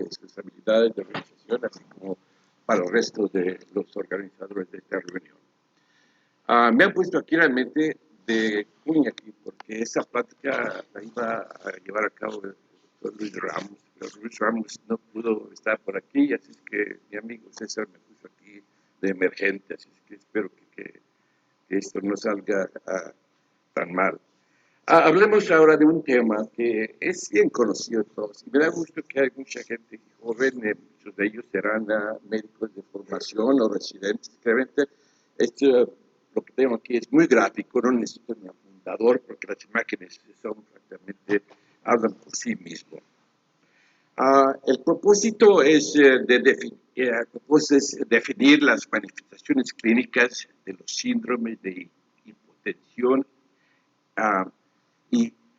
responsabilidades de organización, así como para el resto de los organizadores de esta reunión. Me han puesto aquí realmente de cuña aquí, porque esa plática la iba a llevar a cabo el doctor Luis Ramos, pero Luis Ramos no pudo estar por aquí, así es que mi amigo César me puso aquí de emergente, así es que espero que esto no salga tan mal. Hablemos ahora de un tema que es bien conocido de todos, y me da gusto que hay mucha gente joven, muchos de ellos serán médicos de formación o residentes. Realmente esto, lo que tengo aquí es muy gráfico, no necesito ni apuntador porque las imágenes son prácticamente, hablan por sí mismos. El propósito es, definir las manifestaciones clínicas de los síndromes de hipotensión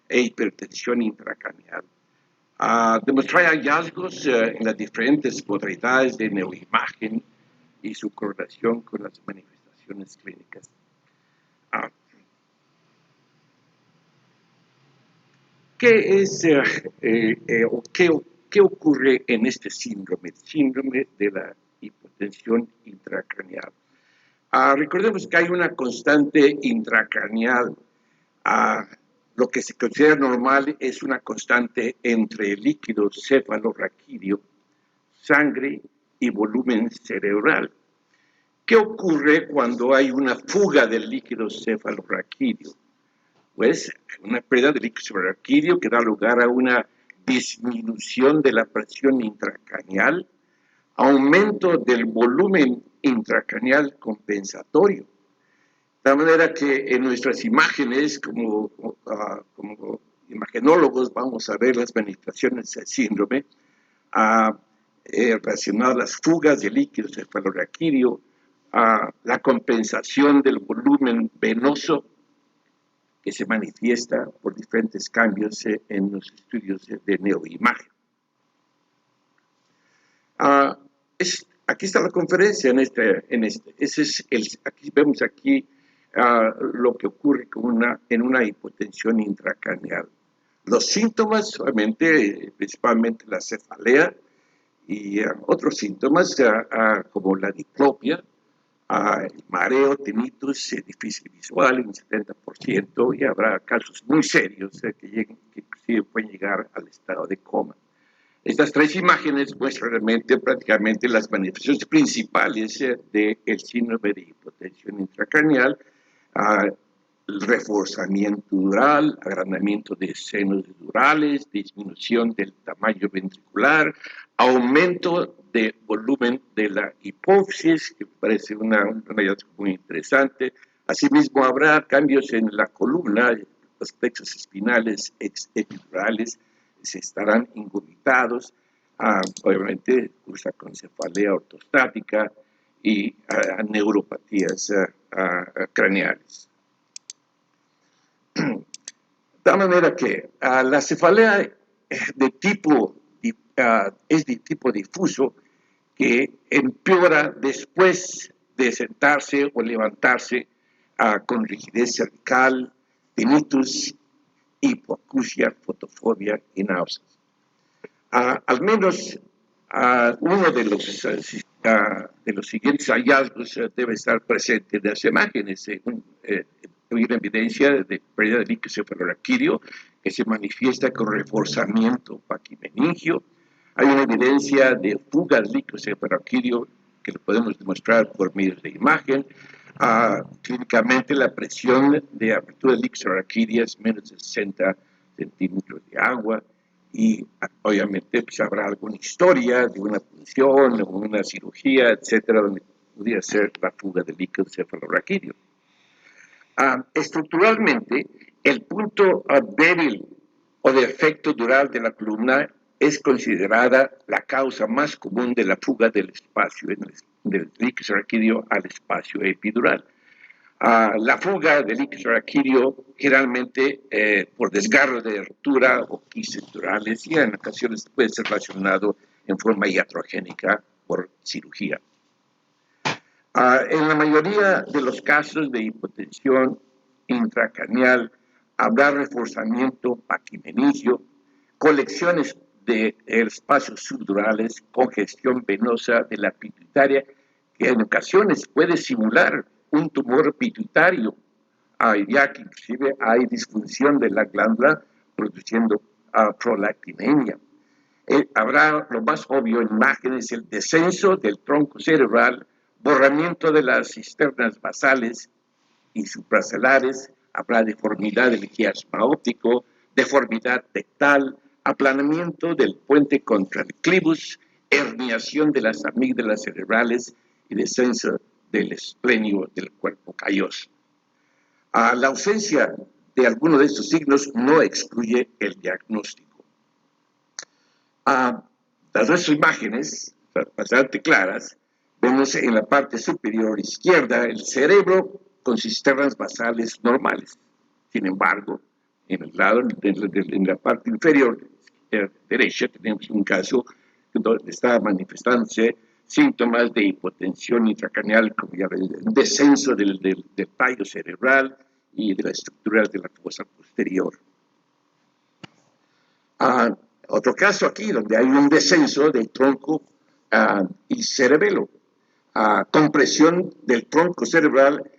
e hipertensión intracraneal. Demostrar hallazgos en las diferentes modalidades de neuroimagen y su correlación con las manifestaciones clínicas. ¿Qué es o qué ocurre en este síndrome? El síndrome de la hipotensión intracraneal. Recordemos que hay una constante intracraneal. Lo que se considera normal es una constante entre líquido cefalorraquídeo, sangre y volumen cerebral. ¿Qué ocurre cuando hay una fuga del líquido cefalorraquídeo? Pues una pérdida de líquido cefalorraquídeo que da lugar a una disminución de la presión intracraneal, aumento del volumen intracraneal compensatorio. De la manera que en nuestras imágenes, como imagenólogos, vamos a ver las manifestaciones del síndrome relacionadas a las fugas de líquido cefalorraquídeo, la compensación del volumen venoso que se manifiesta por diferentes cambios en los estudios de neuroimagen. Aquí está la conferencia aquí vemos aquí lo que ocurre en una hipotensión intracraneal. Los síntomas, obviamente, principalmente la cefalea y otros síntomas como la diplopia, el mareo, tinnitus, difícil visual, un 70%, y habrá casos muy serios que inclusive pueden llegar al estado de coma. Estas tres imágenes muestran realmente prácticamente las manifestaciones principales del síndrome de hipotensión intracraneal, el reforzamiento dural, agrandamiento de senos durales, disminución del tamaño ventricular, aumento de volumen de la hipófisis, que parece un hallazgo muy interesante. Asimismo, habrá cambios en la columna, los plexos espinales epidurales se estarán ingurgitados, obviamente cursa con cefalea ortostática y neuropatías craneales. De tal manera que la cefalea es de tipo difuso, que empeora después de sentarse o levantarse con rigidez cervical, tinnitus, hipoacusia, fotofobia y náuseas. Al menos uno de los siguientes hallazgos debe estar presente en las imágenes, según hay una evidencia de pérdida de líquido cefalorraquídeo que se manifiesta con reforzamiento paquimeningio. Hay una evidencia de fuga de líquido cefalorraquídeo que lo podemos demostrar por medio de imagen. Clínicamente, la presión de apertura de líquido cefalorraquídeo es menos de 60 centímetros de agua, y obviamente pues, habrá alguna historia de una punción o una cirugía, etcétera, donde pudiera ser la fuga de líquido cefalorraquídeo. Estructuralmente, el punto débil o defecto dural de la columna es considerada la causa más común de la fuga del espacio del líquido cefalorraquídeo al espacio epidural. La fuga del líquido cefalorraquídeo generalmente por desgarro de ruptura o quistes durales, y en ocasiones puede ser relacionado en forma iatrogénica por cirugía. En la mayoría de los casos de hipotensión intracraneal habrá reforzamiento paquimeningio, colecciones de espacios subdurales, congestión venosa de la pituitaria, que en ocasiones puede simular un tumor pituitario, ya que inclusive hay disfunción de la glándula produciendo prolactinemia. Habrá lo más obvio en imágenes, el descenso del tronco cerebral, borramiento de las cisternas basales y supracelares, habrá deformidad del quiasma óptico, deformidad tectal, aplanamiento del puente contra el clivus, herniación de las amígdalas cerebrales y descenso del esplenio del cuerpo calloso. La ausencia de alguno de estos signos no excluye el diagnóstico. Las dos imágenes, bastante claras, vemos en la parte superior izquierda el cerebro con cisternas basales normales. Sin embargo, en la parte inferior derecha tenemos un caso donde está manifestándose síntomas de hipotensión intracraneal, como ya ven, descenso del tallo cerebral y de las estructuras de la fosa posterior. Otro caso aquí donde hay un descenso del tronco y cerebelo, compresión del tronco cerebral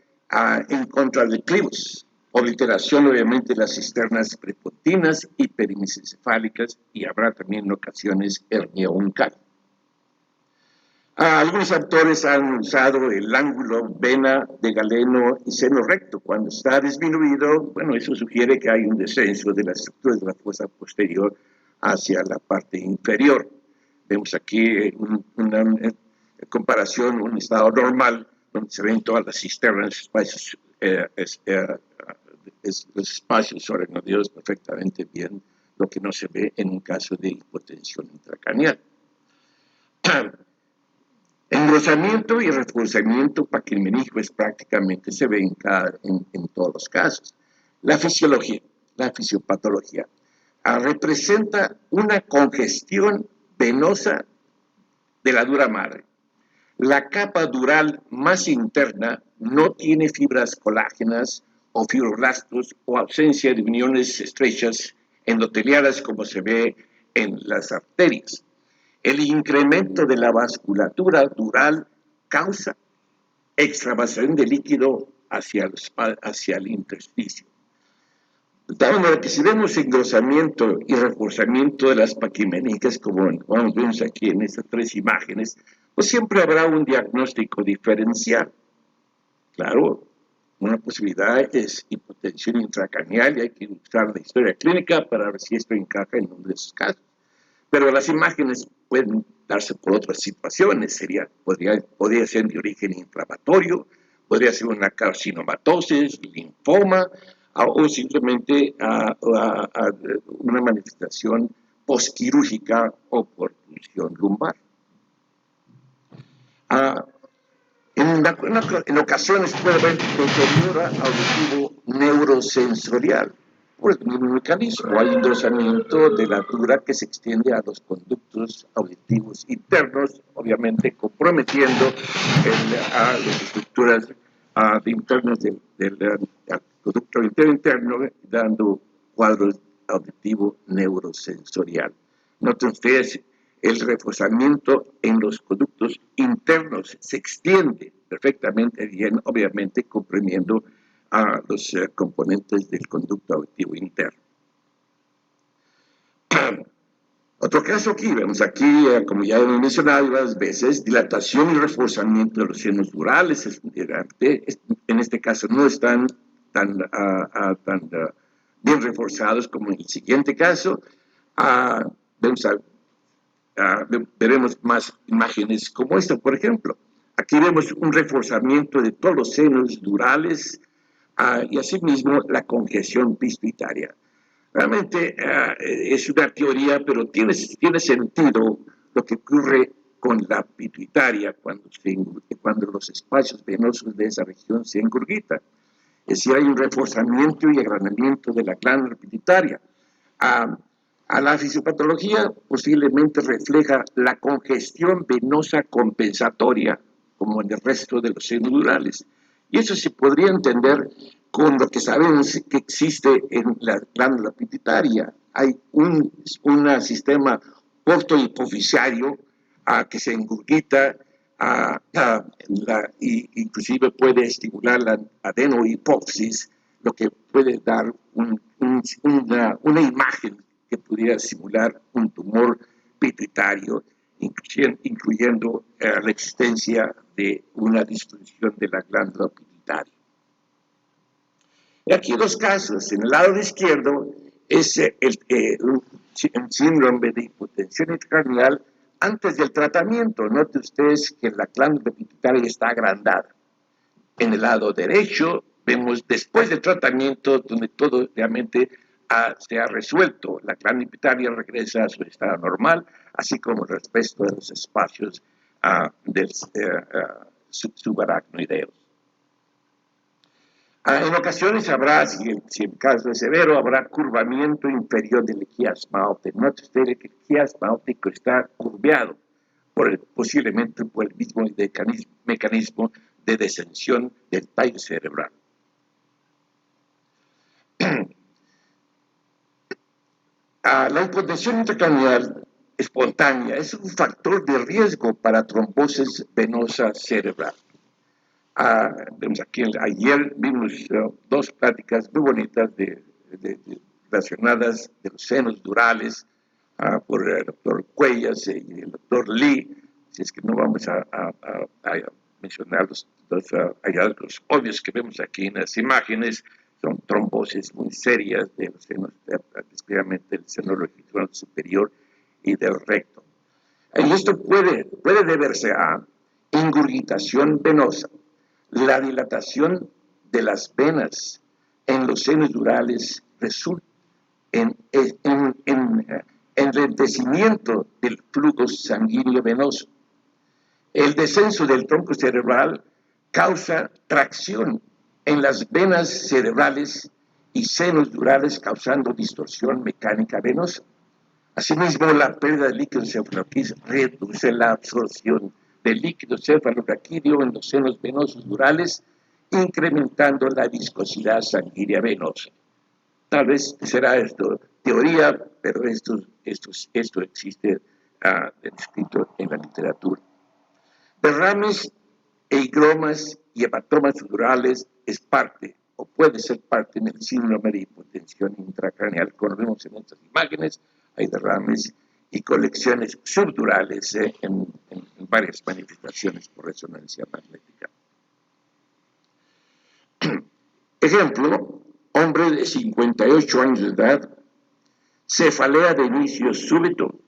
en contra del clivus, obliteración obviamente de las cisternas prepontinas y perimesencefálicas, y habrá también en ocasiones hernia uncal. Algunos autores han usado el ángulo vena de Galeno y seno recto. Cuando está disminuido, bueno, eso sugiere que hay un descenso de las estructuras de la fosa posterior hacia la parte inferior. Vemos aquí una comparación, un estado normal, donde se ven todas las cisternas, los espacios organodios perfectamente bien, lo que no se ve en un caso de hipotensión intracraneal. Engrosamiento y reforzamiento paquimenígeo prácticamente se ve en todos los casos. La fisiología, la fisiopatología, representa una congestión venosa de la dura madre. La capa dural más interna no tiene fibras colágenas o fibroblastos o ausencia de uniones estrechas endoteliadas como se ve en las arterias. El incremento de la vasculatura dural causa extravasación de líquido hacia el intersticio. De tal manera que si vemos engrosamiento y reforzamiento de las paquimeníqueas, como vemos aquí en estas tres imágenes, pues siempre habrá un diagnóstico diferencial. Claro, una posibilidad es hipotensión intracraneal y hay que usar la historia clínica para ver si esto encaja en uno de esos casos. Pero las imágenes pueden darse por otras situaciones, podría ser de origen inflamatorio, podría ser una carcinomatosis, linfoma, o simplemente una manifestación posquirúrgica o por punción lumbar. En ocasiones puede haber deterioro auditivo neurosensorial. Por el mismo mecanismo, hay engrosamiento de la dura que se extiende a los conductos auditivos internos, obviamente comprometiendo a las estructuras internas del conducto auditivo interno, dando cuadros auditivo neurosensorial. Noten ustedes, el reforzamiento en los conductos internos se extiende perfectamente bien, obviamente comprimiendo a los componentes del conducto auditivo interno. Otro caso aquí, vemos aquí, como ya hemos mencionado varias veces, dilatación y reforzamiento de los senos durales. En este caso no están tan bien reforzados como en el siguiente caso. Veremos más imágenes como esta, por ejemplo. Aquí vemos un reforzamiento de todos los senos durales y asimismo la congestión pituitaria. Realmente es una teoría, pero tiene sentido lo que ocurre con la pituitaria cuando los espacios venosos de esa región se engurgitan. Es decir, hay un reforzamiento y agranamiento de la glándula pituitaria. A la fisiopatología posiblemente refleja la congestión venosa compensatoria, como en el resto de los senos durales. Y eso se podría entender con lo que sabemos que existe en la glándula pituitaria. Hay un sistema portohipofisario que se engurgita inclusive puede estimular la adenohipófisis, lo que puede dar una imagen que pudiera simular un tumor pituitario, incluyendo la existencia de una disfunción de la glándula pituitaria. Y aquí dos casos. En el lado izquierdo es un síndrome de hipotensión intracraneal antes del tratamiento. Note ustedes que la glándula pituitaria está agrandada. En el lado derecho vemos después del tratamiento donde todo realmente se ha resuelto. La glándula pituitaria regresa a su estado normal, así como el resto de los espacios subaracnoideos. En ocasiones habrá, si el caso es severo, habrá curvamiento inferior del quiasma óptico. Note usted que el quiasma óptico está curveado posiblemente por el mismo mecanismo de descensión del tallo cerebral. La hipotensión intracraneal espontánea es un factor de riesgo para trombosis venosa cerebral. Vemos aquí, ayer vimos dos pláticas muy bonitas relacionadas de los senos durales por el doctor Cuellas y el doctor Lee. Si es que no vamos a mencionar los hallazgos obvios que vemos aquí en las imágenes, son trombosis muy serias de los senos, especialmente del seno longitudinal superior y del recto. Y esto puede deberse a ingurgitación venosa, la dilatación de las venas en los senos durales resulta en enlentecimiento del flujo sanguíneo venoso. El descenso del tronco cerebral causa tracción en las venas cerebrales y senos durales, causando distorsión mecánica venosa. Asimismo, la pérdida de líquido cefalorraquídeo reduce la absorción del líquido cefalorraquídeo en los senos venosos durales, incrementando la viscosidad sanguínea venosa. Tal vez será esto teoría, pero esto existe descrito en la literatura. Derrames e higromas y hematomas durales es parte, o puede ser parte del síndrome de hipotensión intracraneal. Como vemos en estas imágenes, hay derrames y colecciones subdurales en varias manifestaciones por resonancia magnética. Ejemplo, hombre de 58 años de edad, cefalea de inicio súbito,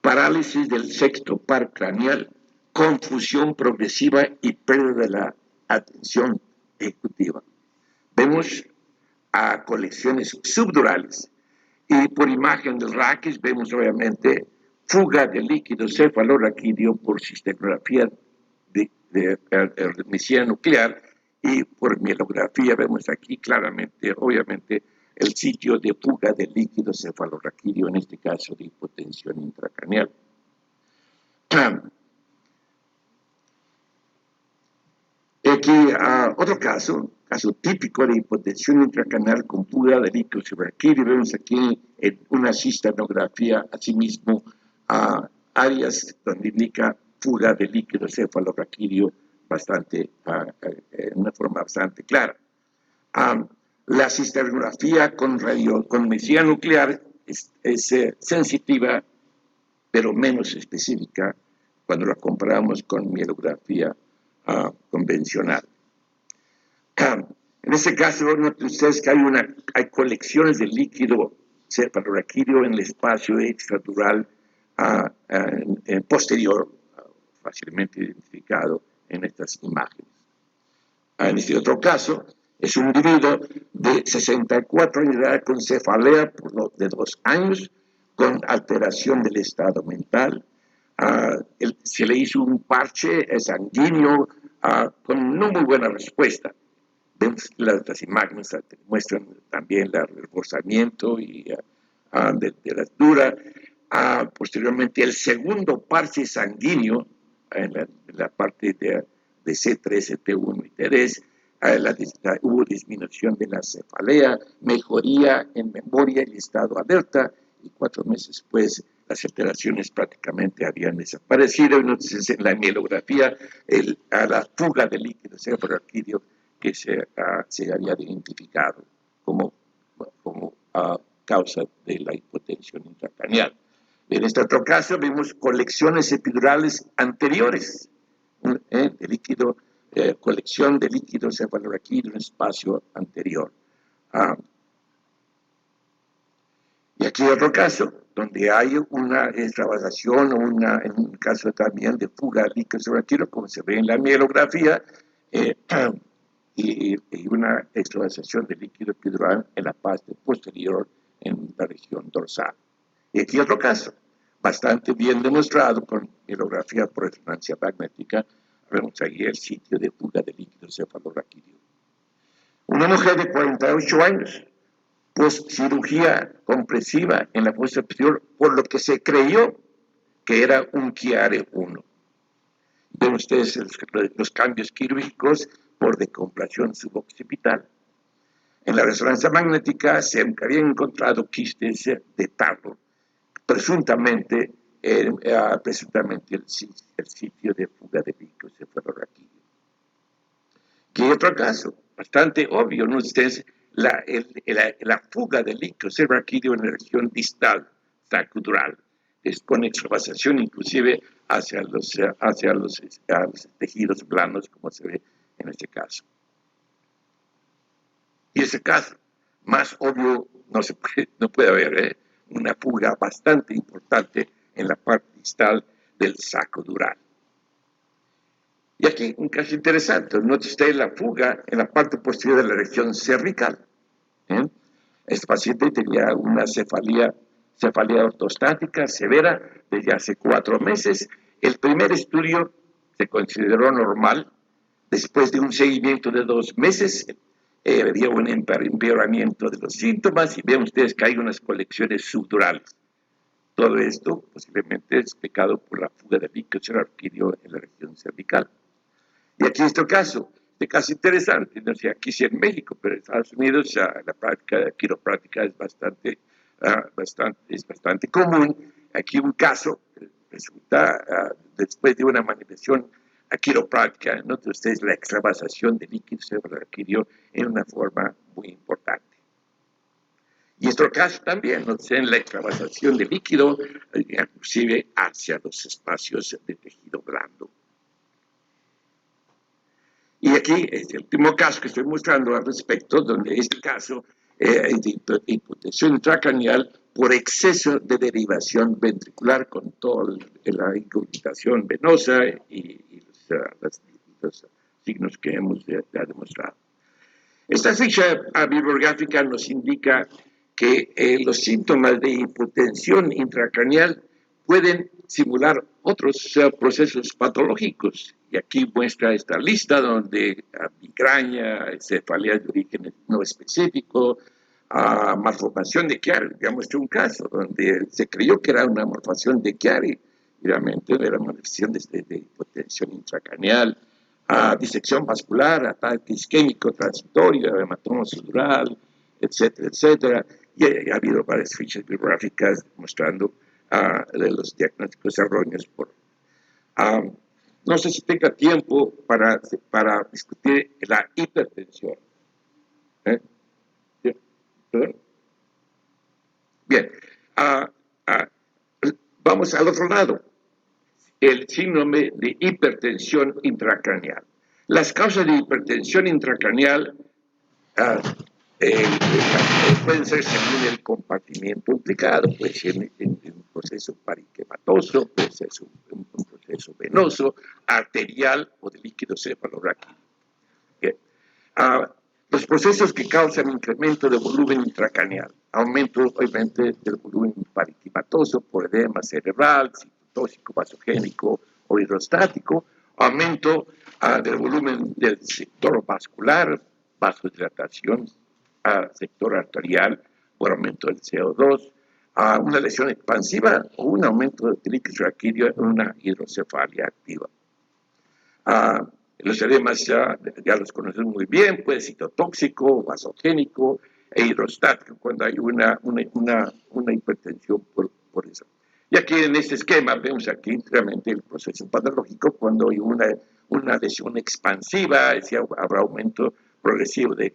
parálisis del sexto par craneal, confusión progresiva y pérdida de la atención ejecutiva. Vemos a colecciones subdurales y por imagen del raquis vemos obviamente fuga de líquido cefalorraquídeo por cistenografía de admisión nuclear, y por mielografía vemos aquí claramente, obviamente, el sitio de fuga de líquido cefalorraquídeo, en este caso de hipotensión intracraneal. Aquí otro caso típico de hipotensión intracraneal con fuga de líquido cefalorraquídeo. Vemos aquí en una cistanografía, asimismo, áreas donde indica fuga de líquido cefalorraquídeo en una forma bastante clara. La cistanografía con medicina nuclear es sensitiva, pero menos específica cuando la comparamos con mielografía convencional. En este caso, noten ustedes que hay colecciones de líquido cefalorraquídeo en el espacio extradural posterior, fácilmente identificado en estas imágenes. En este otro caso, es un individuo de 64 años de edad con cefalea de 2 años, con alteración del estado mental. Se le hizo un parche sanguíneo con no muy buena respuesta. Vemos las imágenes muestran también el reforzamiento y de la dura. Posteriormente, el segundo parche sanguíneo en la parte de C3, T1 y T3 hubo disminución de la cefalea, mejoría en memoria y estado alerta, y 4 meses después las alteraciones prácticamente habían desaparecido. Entonces, en la mielografía, a la fuga de líquido cefalorraquídeo que se había identificado como causa de la hipotensión intracraneal. En este otro caso vimos colecciones epidurales anteriores de líquido, colección de líquido cefalorraquídeo en un espacio anterior. Y aquí otro caso, donde hay una extravasación o en un caso también de fuga de líquido cefalorraquídeo, como se ve en la mielografía, y una extravasación de líquido epidural en la parte posterior en la región dorsal. Y aquí otro caso, bastante bien demostrado con mielografía por resonancia magnética. Vemos ahí el sitio de fuga de líquido cefalorraquídeo. Una mujer de 48 años, pues cirugía compresiva en la fosa posterior, por lo que se creyó que era un Chiari 1. Ven ustedes los cambios quirúrgicos por decompresión suboccipital. En la resonancia magnética se habían encontrado quistes de tarro, presuntamente el sitio de fuga de líquido cefalorraquídeo. Y hay otro caso, bastante obvio, ¿no? Ustedes, la fuga de líquido cefalorraquídeo en la región distal, sacrodural, es con extravasación inclusive hacia los tejidos blandos, como se ve en este caso. Y ese caso, más obvio no puede haber, una fuga bastante importante en la parte distal del saco dural. Y aquí un caso interesante, note usted la fuga en la parte posterior de la región cervical. Este paciente tenía una cefalea ortostática severa desde hace 4 meses. El primer estudio se consideró normal. Después de un seguimiento de 2 meses, había un empeoramiento de los síntomas y ven ustedes que hay unas colecciones subdurales. Todo esto posiblemente es explicado por la fuga de líquido cefalorraquídeo en la región cervical. Y aquí este caso interesante, no sé, aquí sí en México, pero en Estados Unidos la práctica quiropráctica es bastante común. Aquí un caso resulta después de una manifestación quiropráctica, noten ustedes la extravasación de líquido cefalorraquídeo en una forma muy importante. Y este caso también, en la extravasación de líquido, inclusive hacia los espacios de tejido blando. Y aquí es el último caso que estoy mostrando al respecto, donde este caso es de hipotensión intracraneal por exceso de derivación ventricular con toda la ingurgitación venosa y los signos que hemos ya demostrado. Esta ficha bibliográfica nos indica que los síntomas de hipotensión intracraneal pueden simular otros procesos patológicos. Y aquí muestra esta lista donde migraña, cefalea de origen no específico, malformación de Chiari. Ya mostré un caso donde se creyó que era una malformación de Chiari, realmente era manifestación de hipotensión intracraneal, disección vascular, ataque isquémico transitorio, hematoma subdural, etcétera, etcétera. Y ha habido varias fichas bibliográficas mostrando de los diagnósticos erróneos. No sé si tenga tiempo para discutir la hipertensión. ¿Perdón? Bien. Vamos al otro lado. El síndrome de hipertensión intracraneal. Las causas de hipertensión intracraneal pueden ser según el compartimiento implicado, puede ser en un proceso parenquimatoso, puede ser un proceso venoso, arterial o de líquido cefalorraquídeo. Los procesos que causan incremento de volumen intracraneal, aumento obviamente del volumen parenquimatoso por edema cerebral, citotóxico, vasogénico o hidrostático, aumento del volumen del sector vascular, vasodilatación, sector arterial por aumento del CO2, una lesión expansiva o un aumento del líquido cefalorraquídeo en una hidrocefalia activa. Los edemas ya los conocemos muy bien, puede ser citotóxico, vasogénico e hidrostático cuando hay una hipertensión por eso. Y aquí en este esquema vemos aquí realmente el proceso patológico cuando hay una lesión expansiva, es decir, habrá aumento progresivo de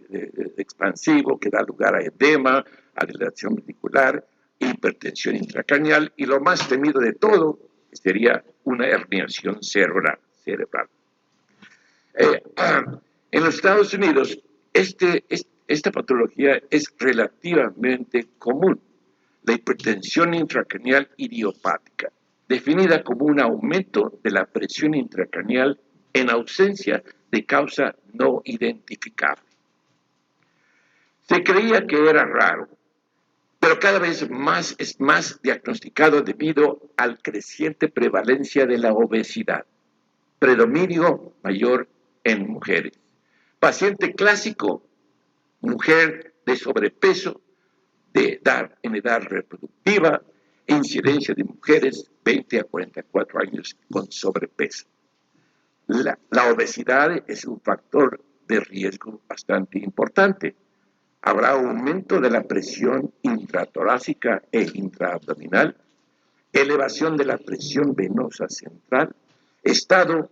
expansivo que da lugar a edema, a dilatación ventricular, hipertensión intracraneal y lo más temido de todo sería una herniación cerebral. En los Estados Unidos, esta patología es relativamente común, la hipertensión intracraneal idiopática, definida como un aumento de la presión intracraneal en ausencia de causa no identificable. Se creía que era raro, pero cada vez más es más diagnosticado debido al creciente prevalencia de la obesidad, predominio mayor en mujeres. Paciente clásico, mujer de sobrepeso, en edad reproductiva, incidencia de mujeres 20 a 44 años con sobrepeso. La obesidad es un factor de riesgo bastante importante. Habrá aumento de la presión intratorácica e intraabdominal, elevación de la presión venosa central, estado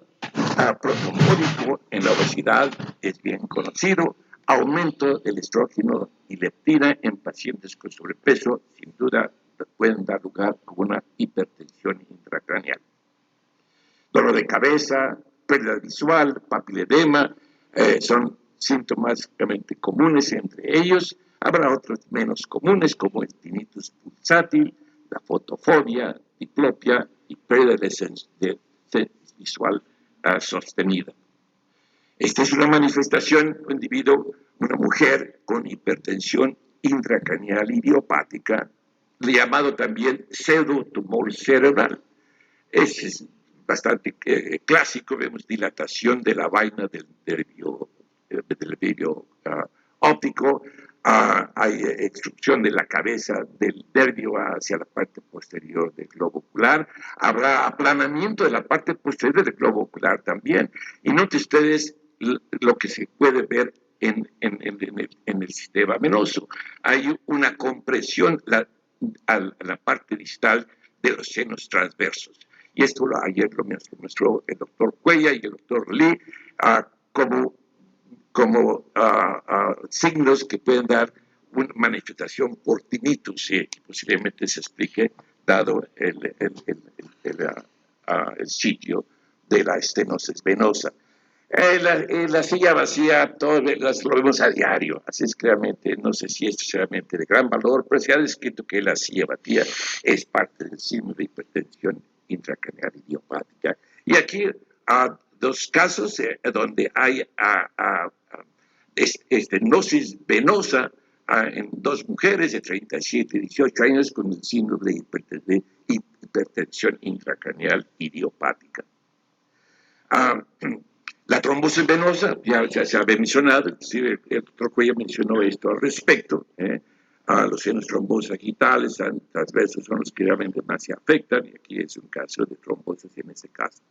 protomódico en la obesidad es bien conocido, aumento del estrógeno y leptina en pacientes con sobrepeso, sin duda pueden dar lugar a una hipertensión intracraneal. Dolor de cabeza, pérdida visual, papiledema, son síntomas realmente comunes entre ellos. Habrá otros menos comunes como el tinnitus pulsátil, la fotofobia, diplopia y pérdida de visual sostenida. Esta es una manifestación de un individuo, una mujer con hipertensión intracraneal idiopática, llamado también pseudotumor cerebral. Es bastante clásico, vemos dilatación de la vaina del nervio óptico, hay extrusión de la cabeza del nervio hacia la parte posterior del globo ocular, habrá aplanamiento de la parte posterior del globo ocular también. Y noten ustedes lo que se puede ver en el sistema venoso. Hay una compresión a la parte distal de los senos transversos. Y esto ayer lo mostró el doctor Cuellar y el doctor Lee como signos que pueden dar una manifestación por tinnitus, y posiblemente se explique dado el sitio de la estenosis venosa. La silla vacía, todo lo vemos a diario, así es que realmente no sé si esto es realmente de gran valor, pero se ha descrito que la silla vacía es parte del síndrome de hipertensión intracraneal idiopática. Y aquí dos casos donde hay estenosis venosa en dos mujeres de 37 y 18 años con el síndrome de hipertensión intracraneal idiopática. La trombosis venosa, ya se había mencionado, inclusive el doctor Cuellar mencionó esto al respecto. Los senos trombosos sagittales transversos son los que realmente más se afectan, y aquí es un caso de trombosis en ese caso.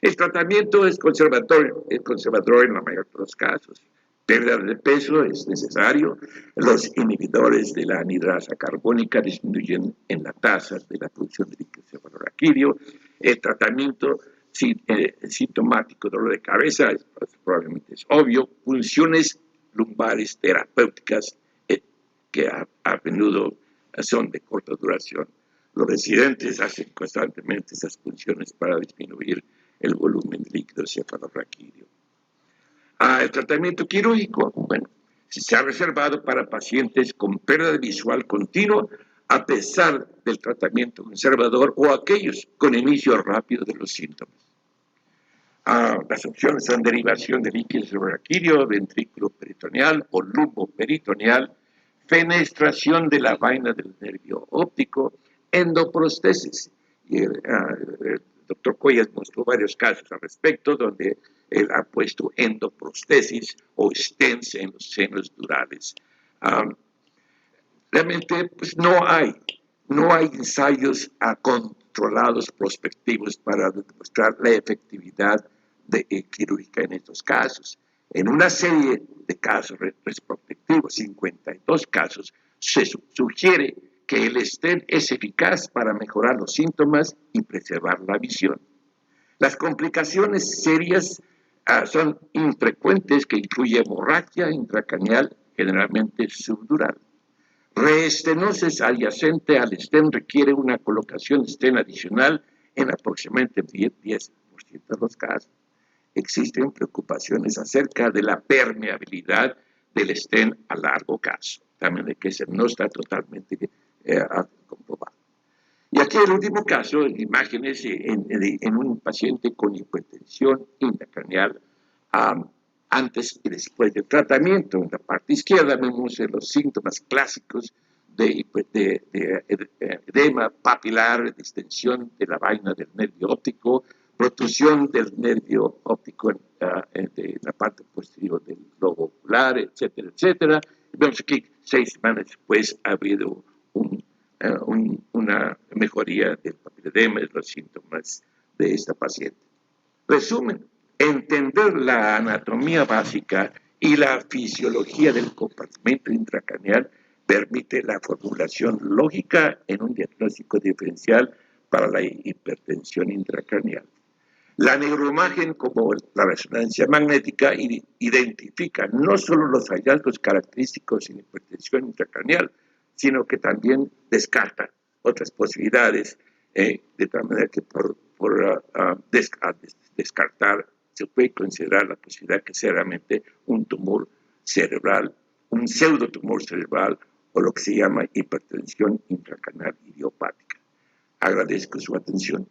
El tratamiento es conservador en la mayoría de los casos. Pérdida de peso es necesario. Los inhibidores de la anhidrasa carbónica disminuyen en la tasa de la producción de líquido cefalorraquídeo. El tratamiento sintomático, dolor de cabeza, probablemente es obvio. Funciones lumbares terapéuticas que a menudo son de corta duración. Los residentes hacen constantemente esas funciones para disminuir el volumen de líquido cefalorraquídeo. El tratamiento quirúrgico, bueno, se ha reservado para pacientes con pérdida visual continua a pesar del tratamiento conservador o aquellos con inicio rápido de los síntomas. Las opciones son derivación de líquido cefalorraquídeo, ventrículo peritoneal o lumbo peritoneal, fenestración de la vaina del nervio óptico, endoprostesis. Y el doctor Cuellar mostró varios casos al respecto donde él ha puesto endoprostesis o stents en los senos durales. Realmente pues no hay ensayos controlados prospectivos para demostrar la efectividad quirúrgica en estos casos. En una serie de casos retrospectivos, 52 casos, se sugiere que el stent es eficaz para mejorar los síntomas y preservar la visión. Las complicaciones serias son infrecuentes, que incluye hemorragia intracraneal, generalmente subdural. Reestenosis adyacente al stent requiere una colocación de stent adicional en aproximadamente 10% de los casos. Existen preocupaciones acerca de la permeabilidad del stent a largo plazo, también de que no está totalmente comprobado. Y aquí el último caso, imágenes en un paciente con hipertensión intracraneal antes y después del tratamiento. En la parte izquierda vemos los síntomas clásicos de edema papilar, distensión de la vaina del nervio óptico, protrusión del nervio óptico de la parte posterior del globo ocular, etcétera, etcétera. Vemos aquí 6 semanas después ha habido una mejoría del papiledema, de los síntomas de esta paciente. Resumen, entender la anatomía básica y la fisiología del compartimento intracraneal permite la formulación lógica en un diagnóstico diferencial para la hipertensión intracraneal. La neuroimagen, como la resonancia magnética, identifica no solo los hallazgos característicos en hipertensión intracraneal, sino que también descarta otras posibilidades, de tal manera que por descartar se puede considerar la posibilidad que sea realmente un tumor cerebral, un pseudotumor cerebral, o lo que se llama hipertensión intracraneal idiopática. Agradezco su atención.